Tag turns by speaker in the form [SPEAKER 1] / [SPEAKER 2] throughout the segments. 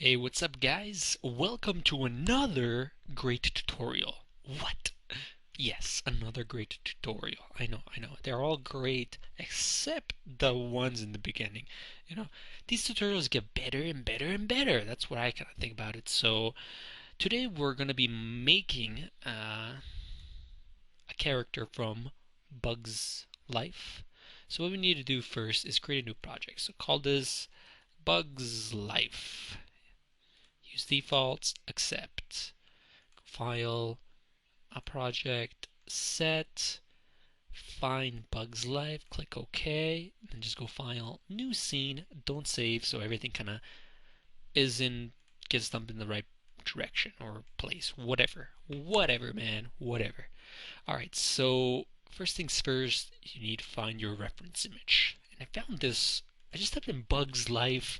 [SPEAKER 1] Hey, what's up guys? Welcome to another great tutorial. What? Yes, another great tutorial. I know. They're all great except the ones in the beginning. You know, these tutorials get better and better and better. That's what I kind of think about it. So, today we're going to be making a character from Bug's Life. So, what we need to do first is create a new project. So, call this Bug's Life. Use defaults, accept. File, a project, set, find Bug's Life, click OK, then just go File, New Scene, don't save, so everything kind of gets dumped in the right direction or place, whatever, man, whatever. Alright, so first things first, you need to find your reference image. And I found this, I just typed in Bug's Life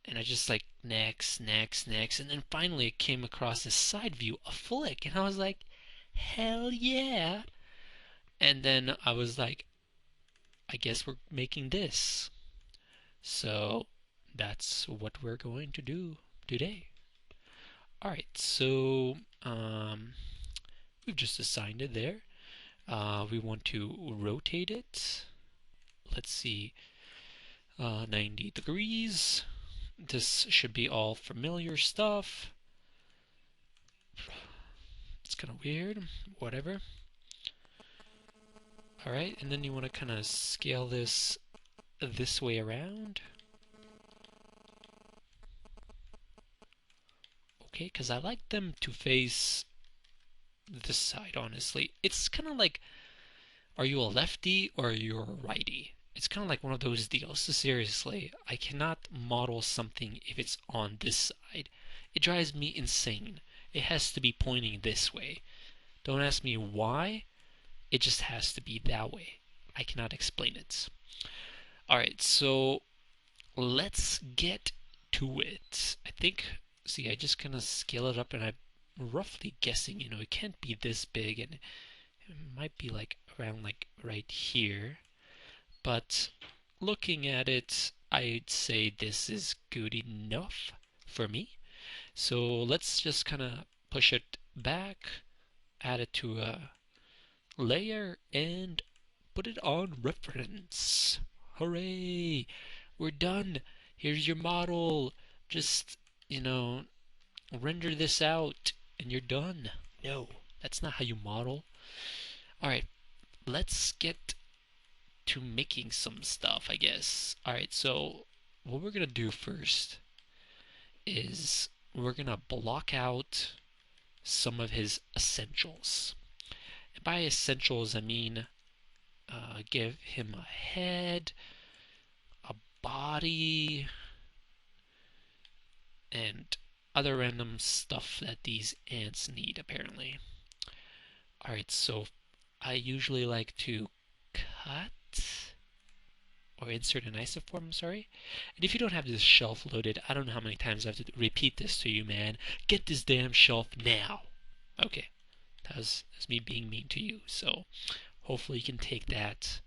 [SPEAKER 1] and I just like next, and then finally it came across this side view, a flick, and I was like, hell yeah! And then I was like, I guess we're making this. So that's what we're going to do today. Alright, so we've just assigned it there. We want to rotate it. Let's see, 90 degrees. This should be all familiar stuff. It's kind of weird, whatever. Alright, and then you want to kind of scale this way around. Okay, because I like them to face this side, honestly. It's kind of like, are you a lefty or are you a righty? It's kind of like one of those deals. So seriously, I cannot model something if it's on this side. It drives me insane. It has to be pointing this way. Don't ask me why. It just has to be that way. I cannot explain it. Alright, so let's get to it. I think, see, I just kind of scale it up and I'm roughly guessing, it can't be this big and it might be like around like right here. But looking at it, I'd say this is good enough for me. So let's just kind of push it back, add it to a layer, and put it on reference. Hooray! We're done. Here's your model. Just, render this out and you're done. No, that's not how you model. Alright, let's get to making some stuff, I guess. Alright, so what we're going to do first is we're going to block out some of his essentials. And by essentials, I mean give him a head, a body, and other random stuff that these ants need, apparently. Alright, so I usually like to cut or insert an isoform, I'm sorry. And if you don't have this shelf loaded, I don't know how many times I have to repeat this to you, man. Get this damn shelf now. Okay, that's me being mean to you, so hopefully you can take that.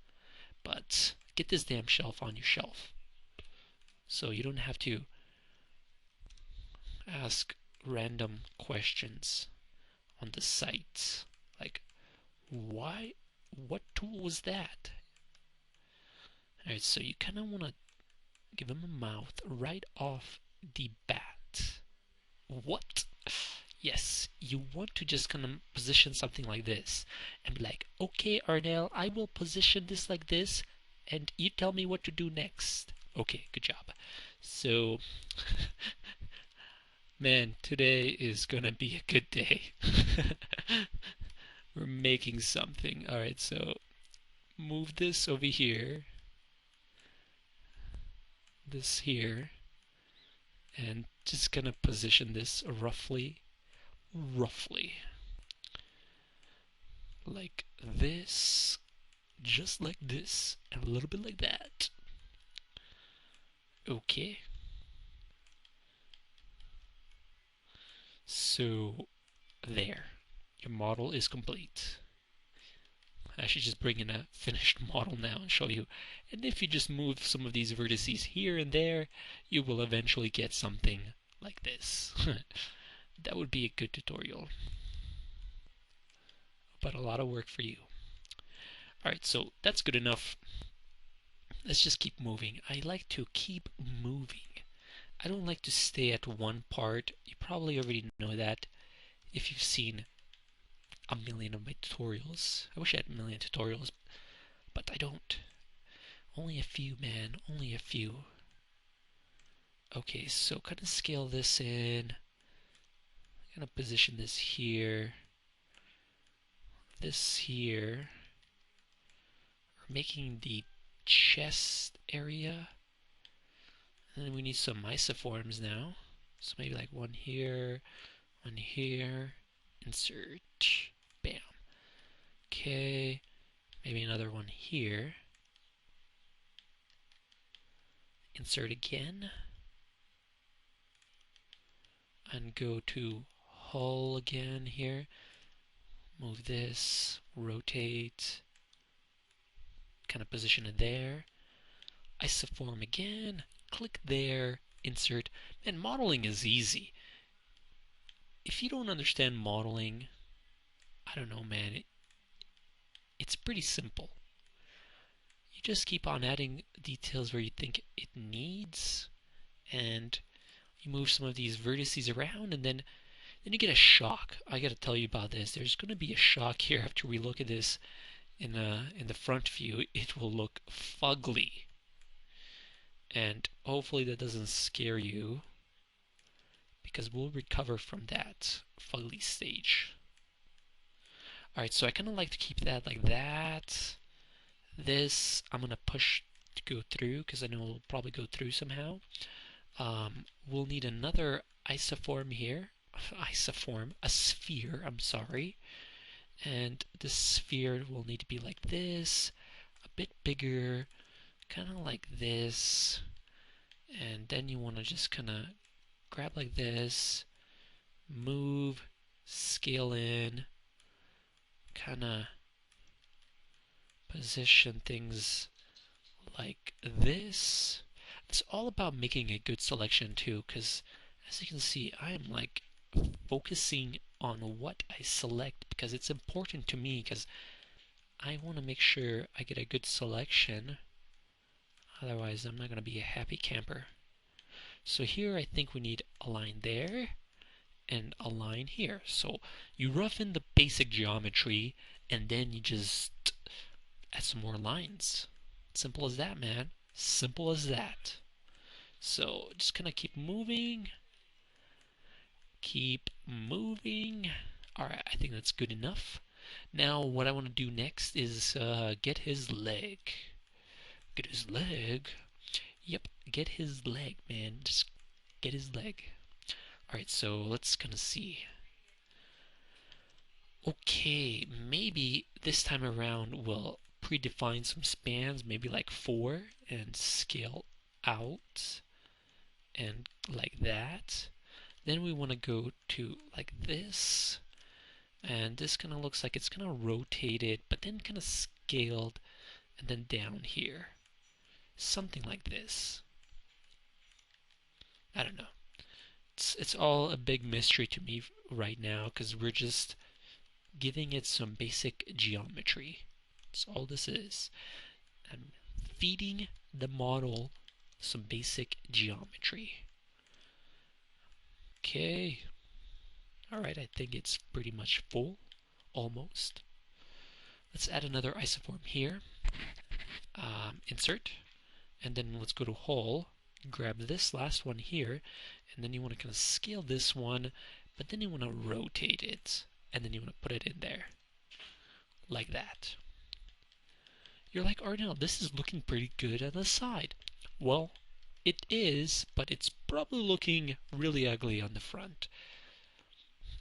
[SPEAKER 1] But get this damn shelf on your shelf so you don't have to ask random questions on the site. Like, why? What tool was that? Alright, so you kind of want to give him a mouth right off the bat. What? Yes, you want to just kind of position something like this and be like, okay, Arnell, I will position this like this, and you tell me what to do next. Okay, good job. So, man, today is gonna be a good day. We're making something. Alright, so move this over here, this here, and just gonna position this roughly like this, just like this, and a little bit like that. Okay. So, there. Your model is complete. I should just bring in a finished model now and show you. And if you just move some of these vertices here and there, you will eventually get something like this. That would be a good tutorial, but a lot of work for you. Alright, so that's good enough. Let's just keep moving. I like to keep moving. I don't like to stay at one part. You probably already know that if you've seen a million of my tutorials. I wish I had a million tutorials, but I don't. Only a few, man. Only a few. Okay, so kind of scale this in. Kind of position this here. This here. We're making the chest area. And then we need some isoforms now. So maybe like one here, insert, bam. Okay, maybe another one here. Insert again. And go to hull again here. Move this, rotate, kind of position it there. Isoform again, click there, insert. And modeling is easy. If you don't understand modeling, I don't know, man, it's pretty simple. You just keep on adding details where you think it needs, and you move some of these vertices around, and then you get a shock. I gotta tell you about this. There's gonna be a shock here after we look at this in the front view. It will look fugly, and hopefully that doesn't scare you, because we'll recover from that fugly stage. Alright, so I kind of like to keep that like that. This I'm gonna push to go through because I know it'll probably go through somehow. We'll need another isoform here. A sphere, I'm sorry. And the sphere will need to be like this, a bit bigger, kind of like this. And then you want to just kind of grab like this, move, scale in, kind of position things like this. It's all about making a good selection too, because as you can see, I'm like focusing on what I select because it's important to me, because I want to make sure I get a good selection. Otherwise, I'm not going to be a happy camper. So here I think we need a line there and a line here. So you roughen the basic geometry and then you just add some more lines. Simple as that, man. Simple as that. So just kind of keep moving. Keep moving. Alright, I think that's good enough. Now what I want to do next is get his leg. Get his leg? Yep, get his leg, man. Just get his leg. Alright, so let's kind of see. Okay, maybe this time around we'll predefine some spans, maybe like 4, and scale out, and like that. Then we want to go to like this, and this kind of looks like it's kind of rotated, but then kind of scaled, and then down here. Something like this. I don't know. It's all a big mystery to me right now, because we're just giving it some basic geometry. That's all this is. I'm feeding the model some basic geometry. Okay. Alright, I think it's pretty much full. Almost. Let's add another isoform here. Insert. And then let's go to hull. Grab this last one here. And then you want to kind of scale this one. But then you want to rotate it. And then you want to put it in there. Like that. You're like, Arnell, this is looking pretty good on the side. Well, it is, but it's probably looking really ugly on the front.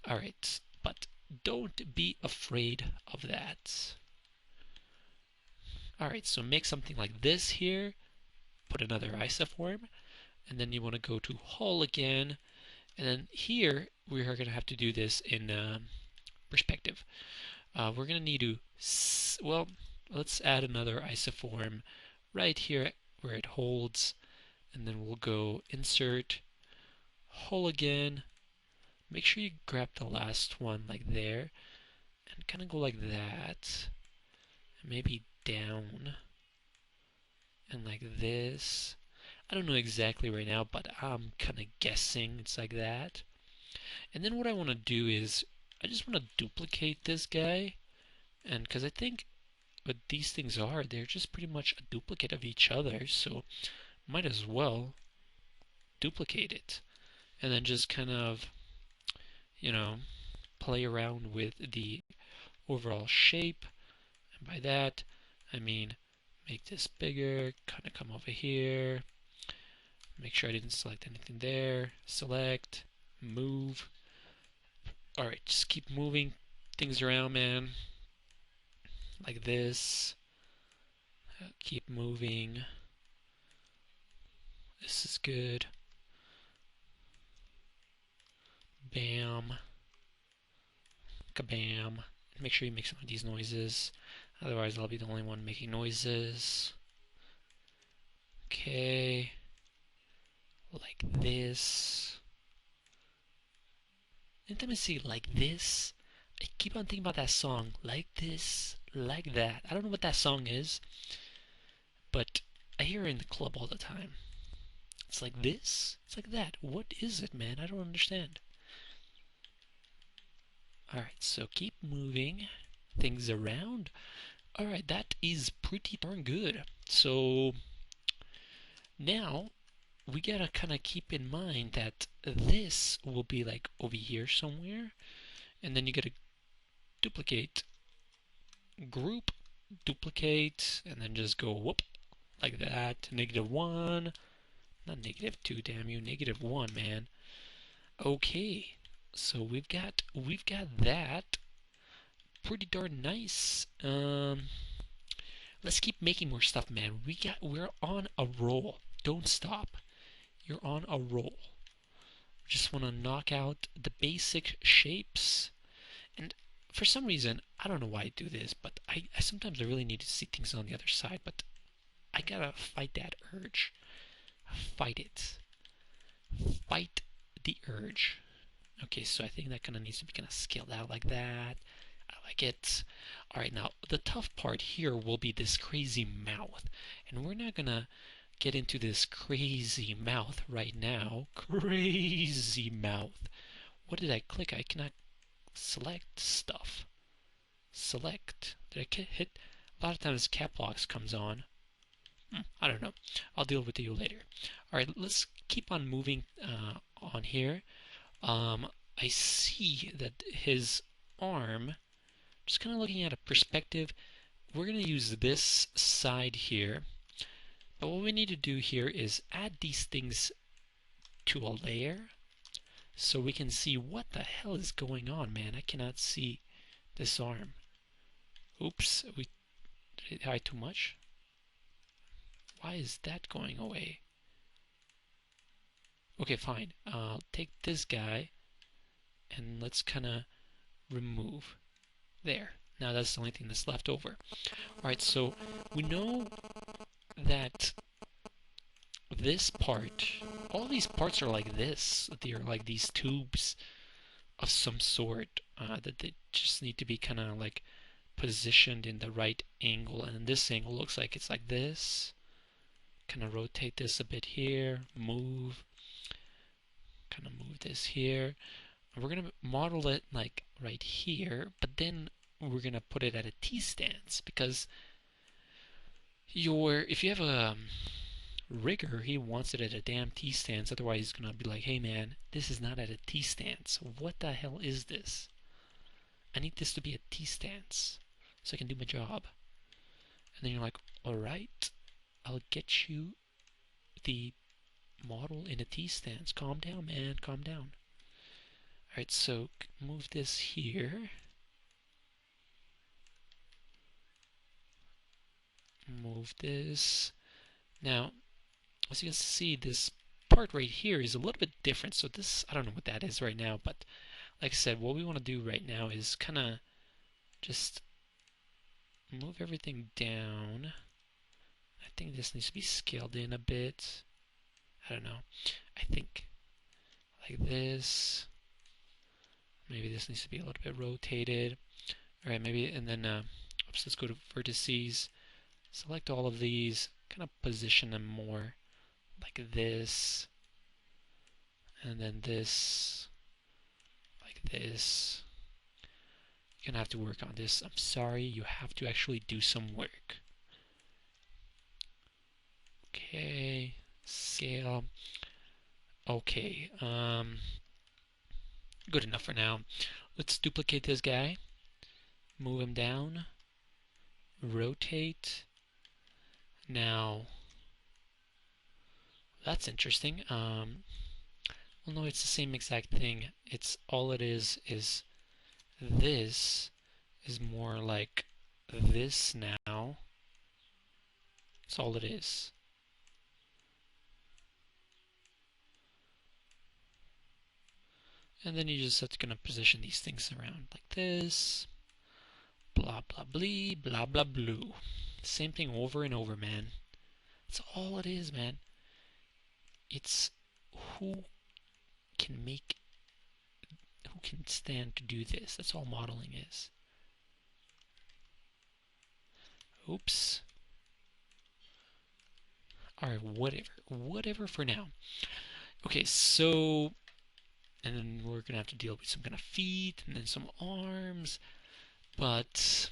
[SPEAKER 1] Alright, but don't be afraid of that. Alright, so make something like this here. Put another isoform. And then you want to go to hull again. And then here, we are going to have to do this in perspective. We're going to need to, well, let's add another isoform right here where it holds, and then we'll go insert, hole again. Make sure you grab the last one like there, and kind of go like that, and maybe down, and like this. I don't know exactly right now, but I'm kind of guessing it's like that. And then what I want to do is, I just want to duplicate this guy, and because I think what these things are, they're just pretty much a duplicate of each other, so might as well duplicate it. And then just kind of, you know, play around with the overall shape. And by that, I mean make this bigger, kind of come over here. Make sure I didn't select anything there. Select, move. Alright, just keep moving things around, man. Like this. Keep moving. This is good. Bam. Kabam. Make sure you make some of these noises. Otherwise, I'll be the only one making noises. Okay. Like this. Intimacy like this. I keep on thinking about that song. Like this, like that. I don't know what that song is, but I hear it in the club all the time. It's like this. It's like that. What is it, man? I don't understand. Alright, so keep moving things around. Alright, that is pretty darn good. So now we gotta kind of keep in mind that this will be like over here somewhere, and then you gotta duplicate, group, duplicate, and then just go whoop like that. -1, not -2, damn you, -1, man. Okay, so we've got that pretty darn nice. Let's keep making more stuff, man. We're on a roll. Don't stop. You're on a roll. Just want to knock out the basic shapes. And for some reason, I don't know why I do this, but I sometimes I really need to see things on the other side, but I gotta fight that urge. Fight it. Fight the urge. Okay, so I think that kind of needs to be kind of scaled out like that. I like it. Alright, now the tough part here will be this crazy mouth. And we're not gonna get into this crazy mouth right now. Crazy mouth. What did I click? I cannot select stuff. Select. Did I hit? A lot of times cap locks comes on. I don't know. I'll deal with you later. Alright, let's keep on moving on here. I see that his arm, just kind of looking at a perspective, we're going to use this side here. But what we need to do here is add these things to a layer so we can see what the hell is going on, man. I cannot see this arm. Oops, did it hide too much? Why is that going away? Okay, fine. I'll take this guy and let's kind of remove. There. Now that's the only thing that's left over. Alright, so we know that this part, all these parts are like this. They are like these tubes of some sort that they just need to be kind of like positioned in the right angle. And this angle looks like it's like this. Kind of rotate this a bit here, move, kind of move this here. And we're going to model it like right here, but then we're going to put it at a T-stance because if you have a rigger, he wants it at a damn T-stance, otherwise he's going to be like, hey man, this is not at a T-stance. What the hell is this? I need this to be a T-stance so I can do my job. And then you're like, alright, I'll get you the model in a T-stance. Calm down, man, calm down. Alright, so move this here. Move this. Now, as you can see, this part right here is a little bit different. So this, I don't know what that is right now, but like I said, what we want to do right now is kind of just move everything down. I think this needs to be scaled in a bit. I don't know. I think like like this. Maybe this needs to be a little bit rotated. Alright, maybe, and then, oops, let's go to vertices. Select all of these, kind of position them more like this, and then this, like this. You're gonna have to work on this. I'm sorry, you have to actually do some work. Okay, scale. Okay, good enough for now. Let's duplicate this guy, move him down, rotate. Now, that's interesting. Well, no, it's the same exact thing. It's all it is this is more like this now. That's all it is. And then you just have to kind of position these things around like this. Blah, blah, blee, blah, blah, blue. Same thing over and over, man. That's all it is, man. It's who can make, who can stand to do this. That's all modeling is. Oops. Alright, whatever for now. Okay, so, and then we're gonna have to deal with some kind of feet and then some arms, but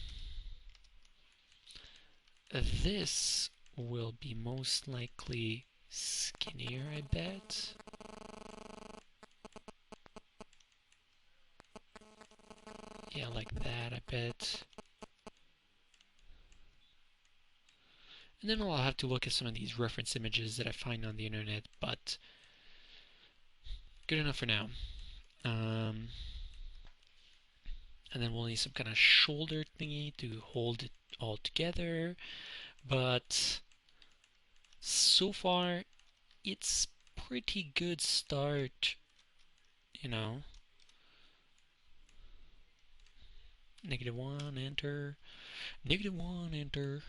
[SPEAKER 1] this will be most likely skinnier, I bet. Yeah, like that, I bet. And then I'll have to look at some of these reference images that I find on the internet, but good enough for now. And then we'll need some kind of shoulder thingy to hold it all together. But so far, it's pretty good start, you know. -1, enter. -1, enter.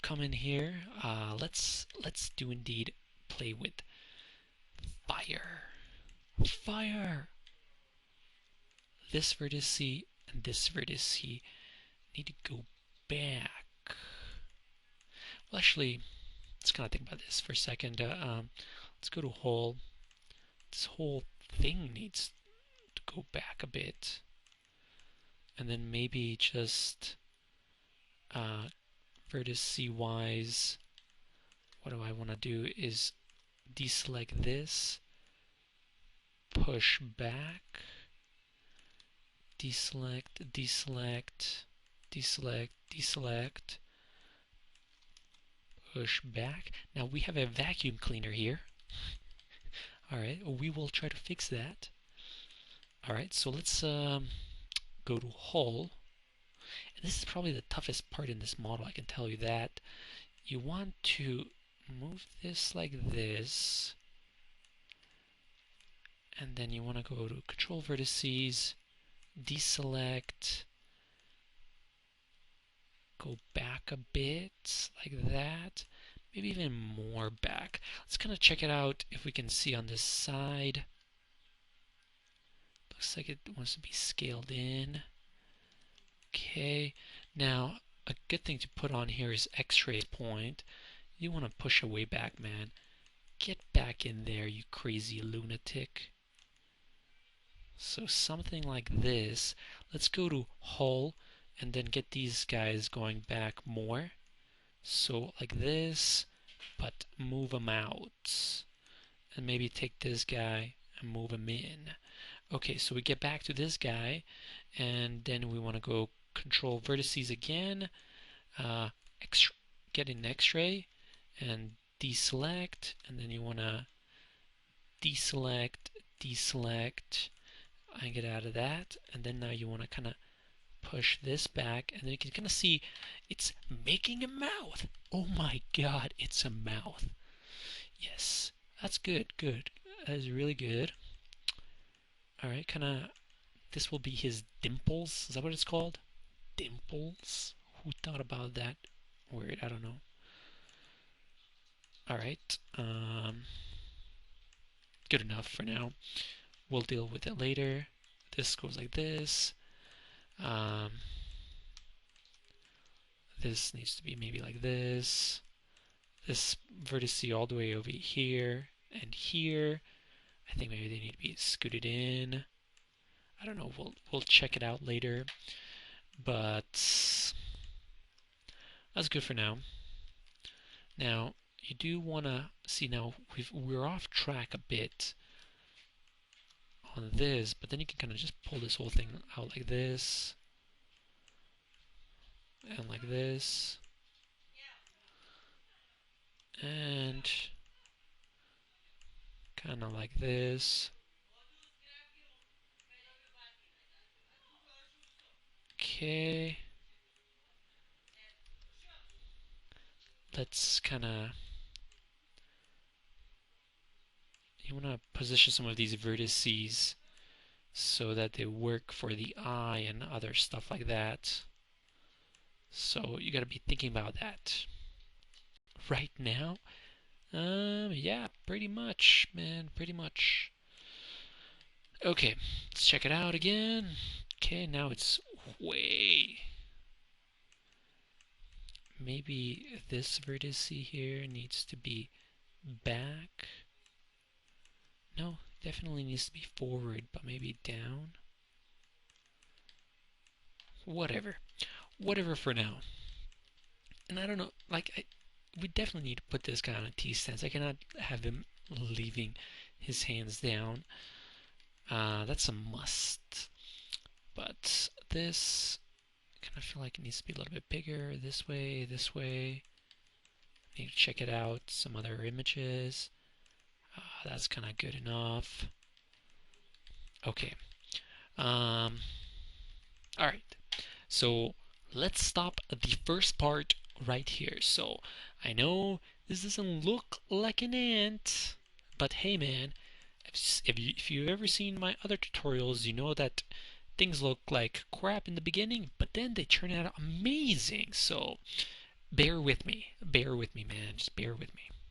[SPEAKER 1] Come in here. Let's do indeed play with fire. Fire! This vertice and this vertice need to go back. Well, actually, let's kind of think about this for a second. Let's go to whole. This whole thing needs to go back a bit. And then maybe just vertice wise, what do I want to do is deselect this, push back, deselect, deselect, deselect, deselect, push back. Now we have a vacuum cleaner here. Alright, we will try to fix that. Alright, so let's go to hull. And this is probably the toughest part in this model, I can tell you that. You want to move this like this, and then you want to go to control vertices, deselect, go back a bit like that, maybe even more back. Let's kind of check it out if we can see on this side. Looks like it wants to be scaled in. Okay, now a good thing to put on here is X-ray point. You want to push away back, man. Get back in there, you crazy lunatic. So something like this. Let's go to hull and then get these guys going back more. So like this, but move them out. And maybe take this guy and move him in. Okay, so we get back to this guy, and then we want to go control vertices again, get an X-ray, and deselect, and then you want to deselect, deselect, and get out of that, and then now you want to kind of push this back, and then you can kind of see it's making a mouth. Oh my god, it's a mouth. Yes, that's good, good. That is really good. Alright, kind of, this will be his dimples. Is that what it's called? Dimples? Who thought about that word? I don't know. Alright. good enough for now. We'll deal with it later. This goes like this. This needs to be maybe like this. This vertex all the way over here and here. I think maybe they need to be scooted in. I don't know. We'll check it out later. But that's good for now. Now you do want to see, now we're off track a bit on this, but then you can kind of just pull this whole thing out like this and like this and kind of like this. Okay, let's kind of, you want to position some of these vertices so that they work for the eye and other stuff like that. So you got to be thinking about that. Right now, yeah, pretty much, man, pretty much. Okay, let's check it out again. Okay, now it's way. Maybe this vertex here needs to be back. No, definitely needs to be forward, but maybe down. Whatever. Whatever for now. And I don't know, like, we definitely need to put this guy on a T-stance. I cannot have him leaving his hands down. That's a must. But this, I kind of feel like it needs to be a little bit bigger. This way, this way. Need to check it out. Some other images. That's kind of good enough. Okay. All right. So let's stop the first part right here. So I know this doesn't look like an ant, but hey, man, if you've ever seen my other tutorials, you know that things look like crap in the beginning, but then they turn out amazing. So bear with me, man, just bear with me.